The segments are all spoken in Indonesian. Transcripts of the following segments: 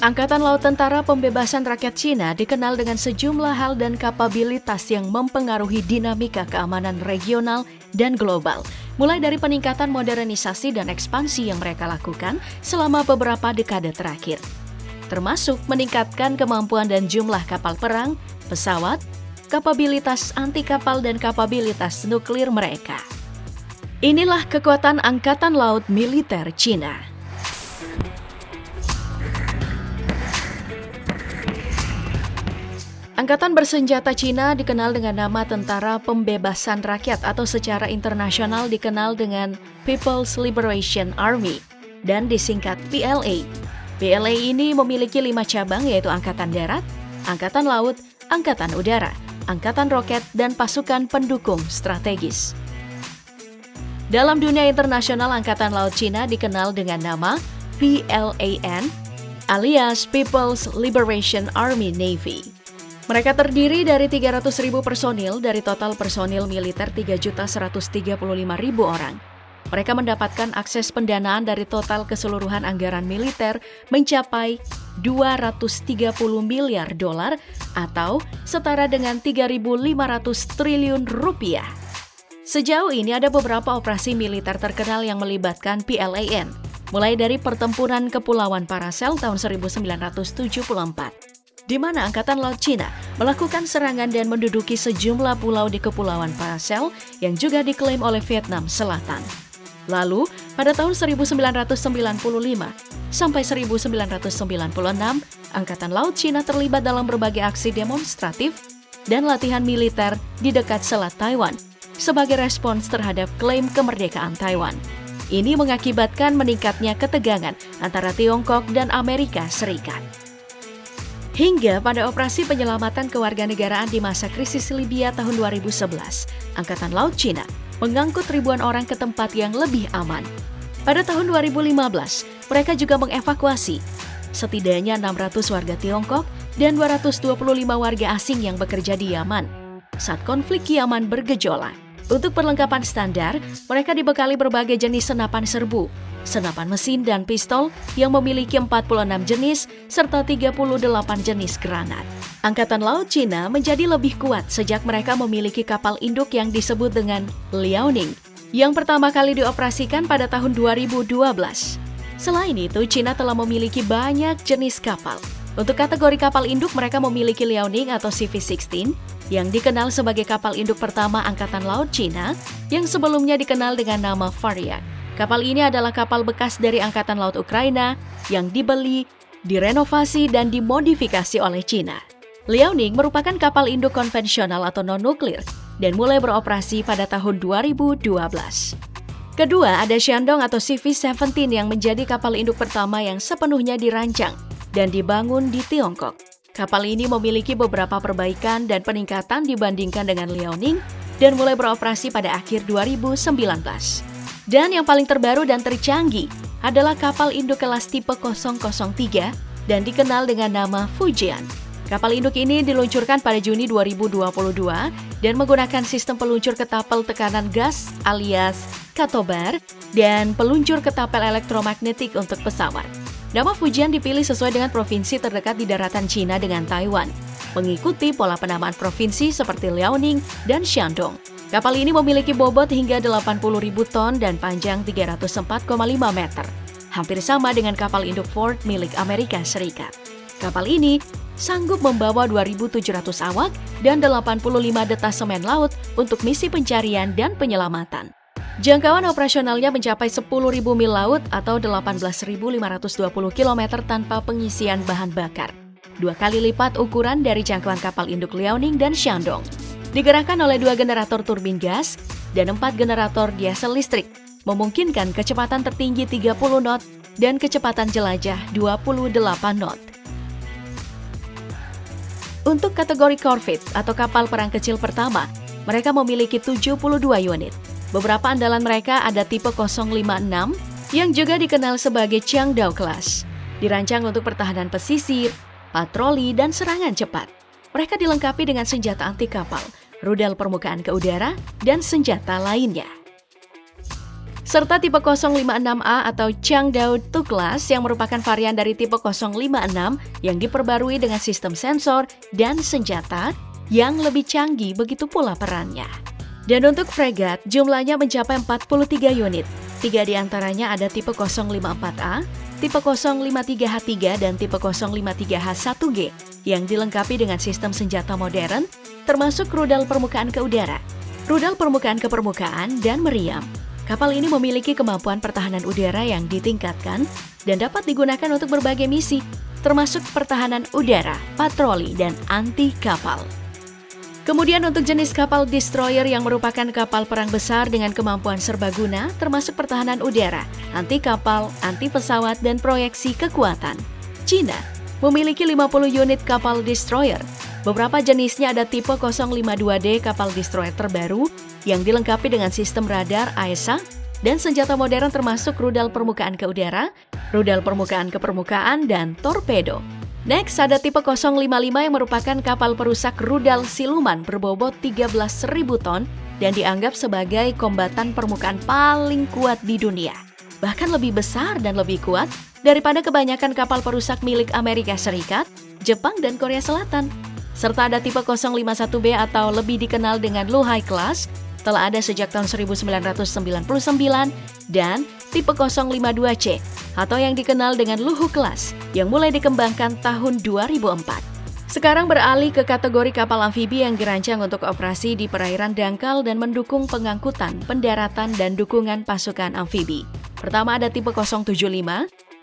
Angkatan Laut Tentara Pembebasan Rakyat Cina dikenal dengan sejumlah hal dan kapabilitas yang mempengaruhi dinamika keamanan regional dan global. Mulai dari peningkatan modernisasi dan ekspansi yang mereka lakukan selama beberapa dekade terakhir. Termasuk meningkatkan kemampuan dan jumlah kapal perang, pesawat, kapabilitas anti kapal dan kapabilitas nuklir mereka. Inilah kekuatan Angkatan Laut Militer Cina. Angkatan bersenjata Cina dikenal dengan nama Tentara Pembebasan Rakyat atau secara internasional dikenal dengan People's Liberation Army dan disingkat PLA. PLA ini memiliki 5 cabang yaitu Angkatan Darat, Angkatan Laut, Angkatan Udara, Angkatan Roket, dan pasukan pendukung strategis. Dalam dunia internasional, Angkatan Laut Cina dikenal dengan nama PLAN alias People's Liberation Army Navy. Mereka terdiri dari 300.000 personil dari total personil militer 3.135.000 orang. Mereka mendapatkan akses pendanaan dari total keseluruhan anggaran militer mencapai 230 miliar dolar atau setara dengan 3.500 triliun rupiah. Sejauh ini ada beberapa operasi militer terkenal yang melibatkan PLAN, mulai dari Pertempuran Kepulauan Paracel tahun 1974. Di mana Angkatan Laut Cina melakukan serangan dan menduduki sejumlah pulau di Kepulauan Paracel yang juga diklaim oleh Vietnam Selatan. Lalu, pada tahun 1995 sampai 1996, Angkatan Laut Cina terlibat dalam berbagai aksi demonstratif dan latihan militer di dekat Selat Taiwan sebagai respons terhadap klaim kemerdekaan Taiwan. Ini mengakibatkan meningkatnya ketegangan antara Tiongkok dan Amerika Serikat. Hingga pada operasi penyelamatan kewarganegaraan di masa krisis Libya tahun 2011, Angkatan Laut Cina mengangkut ribuan orang ke tempat yang lebih aman. Pada tahun 2015, mereka juga mengevakuasi setidaknya 600 warga Tiongkok dan 225 warga asing yang bekerja di Yaman saat konflik Yaman bergejolak. Untuk perlengkapan standar, mereka dibekali berbagai jenis senapan serbu, senapan mesin dan pistol yang memiliki 46 jenis serta 38 jenis granat. Angkatan Laut Cina menjadi lebih kuat sejak mereka memiliki kapal induk yang disebut dengan Liaoning, yang pertama kali dioperasikan pada tahun 2012. Selain itu, Cina telah memiliki banyak jenis kapal. Untuk kategori kapal induk, mereka memiliki Liaoning atau CV-16, yang dikenal sebagai kapal induk pertama Angkatan Laut Cina, yang sebelumnya dikenal dengan nama Variak. Kapal ini adalah kapal bekas dari Angkatan Laut Ukraina yang dibeli, direnovasi, dan dimodifikasi oleh Cina. Liaoning merupakan kapal induk konvensional atau non-nuklir dan mulai beroperasi pada tahun 2012. Kedua, ada Shandong atau CV-17 yang menjadi kapal induk pertama yang sepenuhnya dirancang dan dibangun di Tiongkok. Kapal ini memiliki beberapa perbaikan dan peningkatan dibandingkan dengan Liaoning dan mulai beroperasi pada akhir 2019. Dan yang paling terbaru dan tercanggih adalah kapal induk kelas tipe 003 dan dikenal dengan nama Fujian. Kapal induk ini diluncurkan pada Juni 2022 dan menggunakan sistem peluncur ketapel tekanan gas alias katobar dan peluncur ketapel elektromagnetik untuk pesawat. Nama Fujian dipilih sesuai dengan provinsi terdekat di daratan Cina dengan Taiwan, mengikuti pola penamaan provinsi seperti Liaoning dan Shandong. Kapal ini memiliki bobot hingga 80.000 ton dan panjang 304,5 meter, hampir sama dengan kapal induk Ford milik Amerika Serikat. Kapal ini sanggup membawa 2.700 awak dan 85 detasemen laut untuk misi pencarian dan penyelamatan. Jangkauan operasionalnya mencapai 10.000 mil laut atau 18.520 km tanpa pengisian bahan bakar. 2 kali lipat ukuran dari jangkauan kapal induk Liaoning dan Shandong. Digerakkan oleh 2 generator turbin gas dan 4 generator diesel listrik, memungkinkan kecepatan tertinggi 30 knot dan kecepatan jelajah 28 knot. Untuk kategori corvette atau kapal perang kecil pertama, mereka memiliki 72 unit. Beberapa andalan mereka ada tipe 056 yang juga dikenal sebagai Changdao Class. Dirancang untuk pertahanan pesisir, patroli, dan serangan cepat. Mereka dilengkapi dengan senjata anti kapal, rudal permukaan ke udara, dan senjata lainnya. serta tipe 056A atau Changdao II Class yang merupakan varian dari tipe 056 yang diperbarui dengan sistem sensor dan senjata yang lebih canggih, begitu pula perannya. Dan untuk fregat, jumlahnya mencapai 43 unit. 3 diantaranya ada tipe 054A, tipe 053H3, dan tipe 053H1G yang dilengkapi dengan sistem senjata modern, termasuk rudal permukaan ke udara, rudal permukaan ke permukaan, dan meriam. Kapal ini memiliki kemampuan pertahanan udara yang ditingkatkan dan dapat digunakan untuk berbagai misi, termasuk pertahanan udara, patroli, dan anti kapal. Kemudian untuk jenis kapal destroyer yang merupakan kapal perang besar dengan kemampuan serbaguna, termasuk pertahanan udara, anti kapal, anti pesawat, dan proyeksi kekuatan. Cina memiliki 50 unit kapal destroyer. Beberapa jenisnya ada tipe 052D kapal destroyer terbaru yang dilengkapi dengan sistem radar AESA dan senjata modern termasuk rudal permukaan ke udara, rudal permukaan ke permukaan, dan torpedo. Next, ada tipe 055 yang merupakan kapal perusak rudal siluman berbobot 13.000 ton dan dianggap sebagai kombatan permukaan paling kuat di dunia. Bahkan lebih besar dan lebih kuat daripada kebanyakan kapal perusak milik Amerika Serikat, Jepang, dan Korea Selatan. Serta ada tipe 051B atau lebih dikenal dengan Luhai Class, telah ada sejak tahun 1999, dan tipe 052C atau yang dikenal dengan Luhu Class yang mulai dikembangkan tahun 2004. Sekarang beralih ke kategori kapal amfibi yang dirancang untuk operasi di perairan dangkal dan mendukung pengangkutan, pendaratan, dan dukungan pasukan amfibi. Pertama ada tipe 075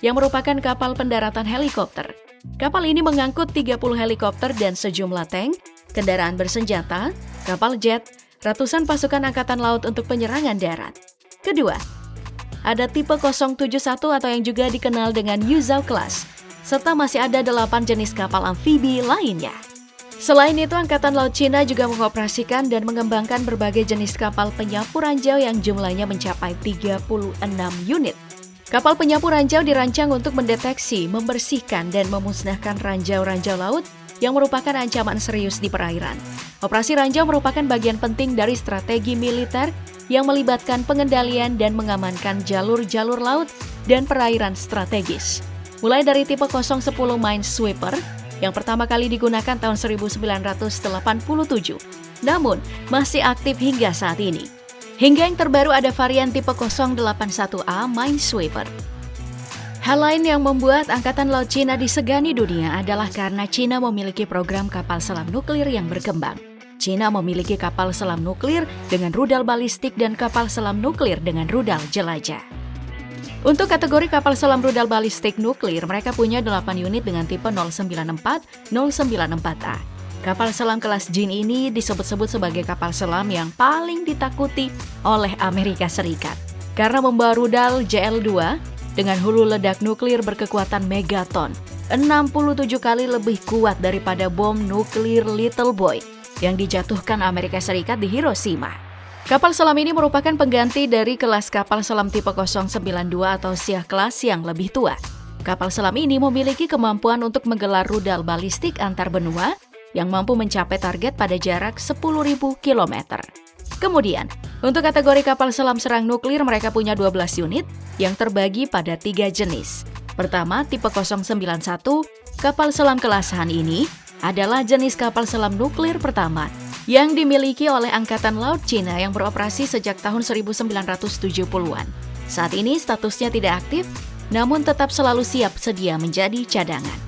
yang merupakan kapal pendaratan helikopter. Kapal ini mengangkut 30 helikopter dan sejumlah tank, kendaraan bersenjata, kapal jet, ratusan pasukan angkatan laut untuk penyerangan darat. Kedua, ada tipe 071 atau yang juga dikenal dengan Yuzhou Class, serta masih ada 8 jenis kapal amfibi lainnya. Selain itu, Angkatan Laut Cina juga mengoperasikan dan mengembangkan berbagai jenis kapal penyapu ranjau yang jumlahnya mencapai 36 unit. Kapal penyapu ranjau dirancang untuk mendeteksi, membersihkan, dan memusnahkan ranjau-ranjau laut yang merupakan ancaman serius di perairan. Operasi ranjau merupakan bagian penting dari strategi militer yang melibatkan pengendalian dan mengamankan jalur-jalur laut dan perairan strategis. Mulai dari tipe 010 Minesweeper yang pertama kali digunakan tahun 1987, namun masih aktif hingga saat ini. Hingga yang terbaru ada varian tipe 081A Minesweeper. Hal lain yang membuat Angkatan Laut Cina disegani dunia adalah karena Cina memiliki program kapal selam nuklir yang berkembang. Cina memiliki kapal selam nuklir dengan rudal balistik dan kapal selam nuklir dengan rudal jelajah. Untuk kategori kapal selam rudal balistik nuklir, mereka punya 8 unit dengan tipe 094, 094A. Kapal selam kelas Jin ini disebut-sebut sebagai kapal selam yang paling ditakuti oleh Amerika Serikat karena membawa rudal JL-2 dengan hulu ledak nuklir berkekuatan megaton, 67 kali lebih kuat daripada bom nuklir Little Boy yang dijatuhkan Amerika Serikat di Hiroshima. Kapal selam ini merupakan pengganti dari kelas kapal selam tipe 092 atau Xia Class yang lebih tua. Kapal selam ini memiliki kemampuan untuk menggelar rudal balistik antar benua yang mampu mencapai target pada jarak 10.000 km. Kemudian, untuk kategori kapal selam serang nuklir mereka punya 12 unit yang terbagi pada 3 jenis. Pertama, tipe 091, kapal selam kelas Han ini adalah jenis kapal selam nuklir pertama yang dimiliki oleh Angkatan Laut Cina yang beroperasi sejak tahun 1970-an. Saat ini statusnya tidak aktif, namun tetap selalu siap sedia menjadi cadangan.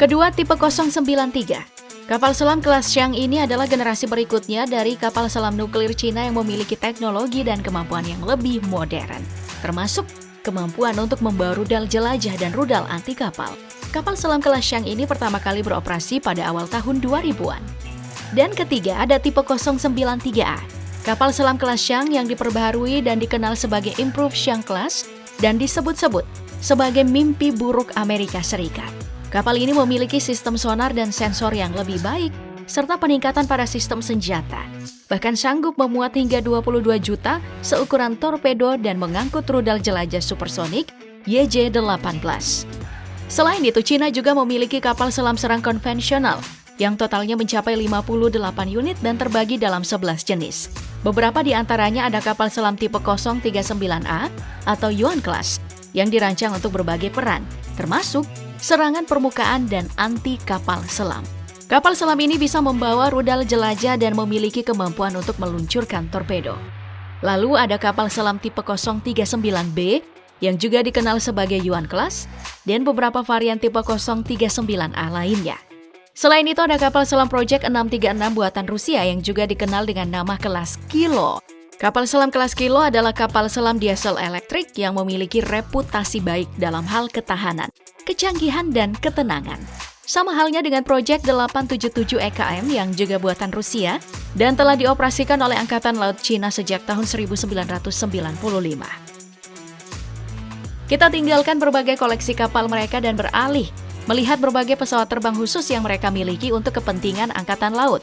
Kedua, tipe 093. Kapal selam kelas Xiang ini adalah generasi berikutnya dari kapal selam nuklir Cina yang memiliki teknologi dan kemampuan yang lebih modern, termasuk kemampuan untuk membawa rudal jelajah dan rudal anti kapal. Kapal selam kelas Xiang ini pertama kali beroperasi pada awal tahun 2000-an. Dan ketiga, ada tipe 093A. Kapal selam kelas Xiang yang diperbaharui dan dikenal sebagai Improved Xiang Class dan disebut-sebut sebagai mimpi buruk Amerika Serikat. Kapal ini memiliki sistem sonar dan sensor yang lebih baik, serta peningkatan pada sistem senjata. Bahkan sanggup memuat hingga 22 juta seukuran torpedo dan mengangkut rudal jelajah supersonik YJ-18. Selain itu, Cina juga memiliki kapal selam serang konvensional yang totalnya mencapai 58 unit dan terbagi dalam 11 jenis. Beberapa di antaranya ada kapal selam tipe 039A atau Yuan Class yang dirancang untuk berbagai peran, termasuk serangan permukaan dan anti kapal selam. Kapal selam ini bisa membawa rudal jelajah dan memiliki kemampuan untuk meluncurkan torpedo. Lalu ada kapal selam tipe 039B yang juga dikenal sebagai Yuan Class dan beberapa varian tipe 039A lainnya. Selain itu ada kapal selam Project 636 buatan Rusia yang juga dikenal dengan nama kelas Kilo. Kapal selam kelas Kilo adalah kapal selam diesel elektrik yang memiliki reputasi baik dalam hal ketahanan, kecanggihan, dan ketenangan. Sama halnya dengan Project 877 EKM yang juga buatan Rusia dan telah dioperasikan oleh Angkatan Laut Cina sejak tahun 1995. Kita tinggalkan berbagai koleksi kapal mereka dan beralih melihat berbagai pesawat terbang khusus yang mereka miliki untuk kepentingan Angkatan Laut.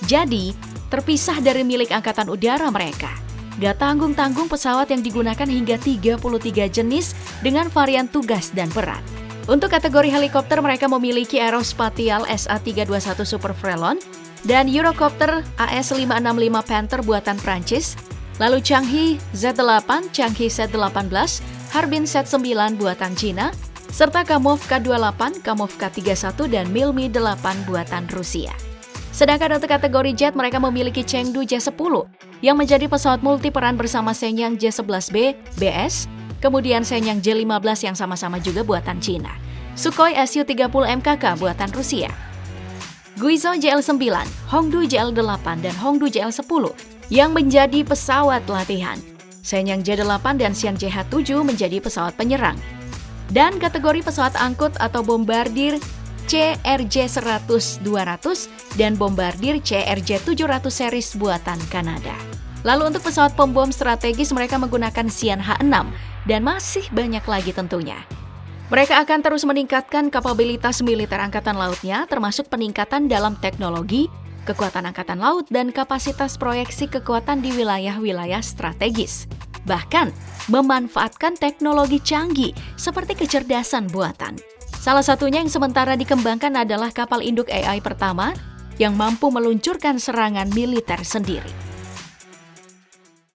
Jadi, terpisah dari milik Angkatan Udara mereka. Gak tanggung-tanggung pesawat yang digunakan hingga 33 jenis dengan varian tugas dan peran. Untuk kategori helikopter mereka memiliki Aerospatiale SA-321 Super Frelon dan Eurocopter AS-565 Panther buatan Prancis, lalu Changhe Z-8, Changhe Z-18, Harbin Z-9 buatan Cina, serta Kamov K-28, Kamov K-31, dan Mi-8 buatan Rusia. Sedangkan untuk kategori jet mereka memiliki Chengdu J-10 yang menjadi pesawat multiperan bersama Shenyang J-11B BS, kemudian Shenyang J-15 yang sama-sama juga buatan Cina, Sukhoi Su-30 MKK buatan Rusia, Guizhou JL-9, Hongdu JL-8, dan Hongdu JL-10 yang menjadi pesawat latihan. Shenyang J-8 dan Xi'an JH-7 menjadi pesawat penyerang. Dan kategori pesawat angkut atau bombardir CRJ-100-200 dan bombardir CRJ-700 series buatan Kanada. Lalu untuk pesawat pembom strategis mereka menggunakan Xi'an H-6 dan masih banyak lagi tentunya. Mereka akan terus meningkatkan kapabilitas militer Angkatan Lautnya termasuk peningkatan dalam teknologi, kekuatan Angkatan Laut, dan kapasitas proyeksi kekuatan di wilayah-wilayah strategis. Bahkan, memanfaatkan teknologi canggih seperti kecerdasan buatan. Salah satunya yang sementara dikembangkan adalah kapal induk AI pertama yang mampu meluncurkan serangan militer sendiri.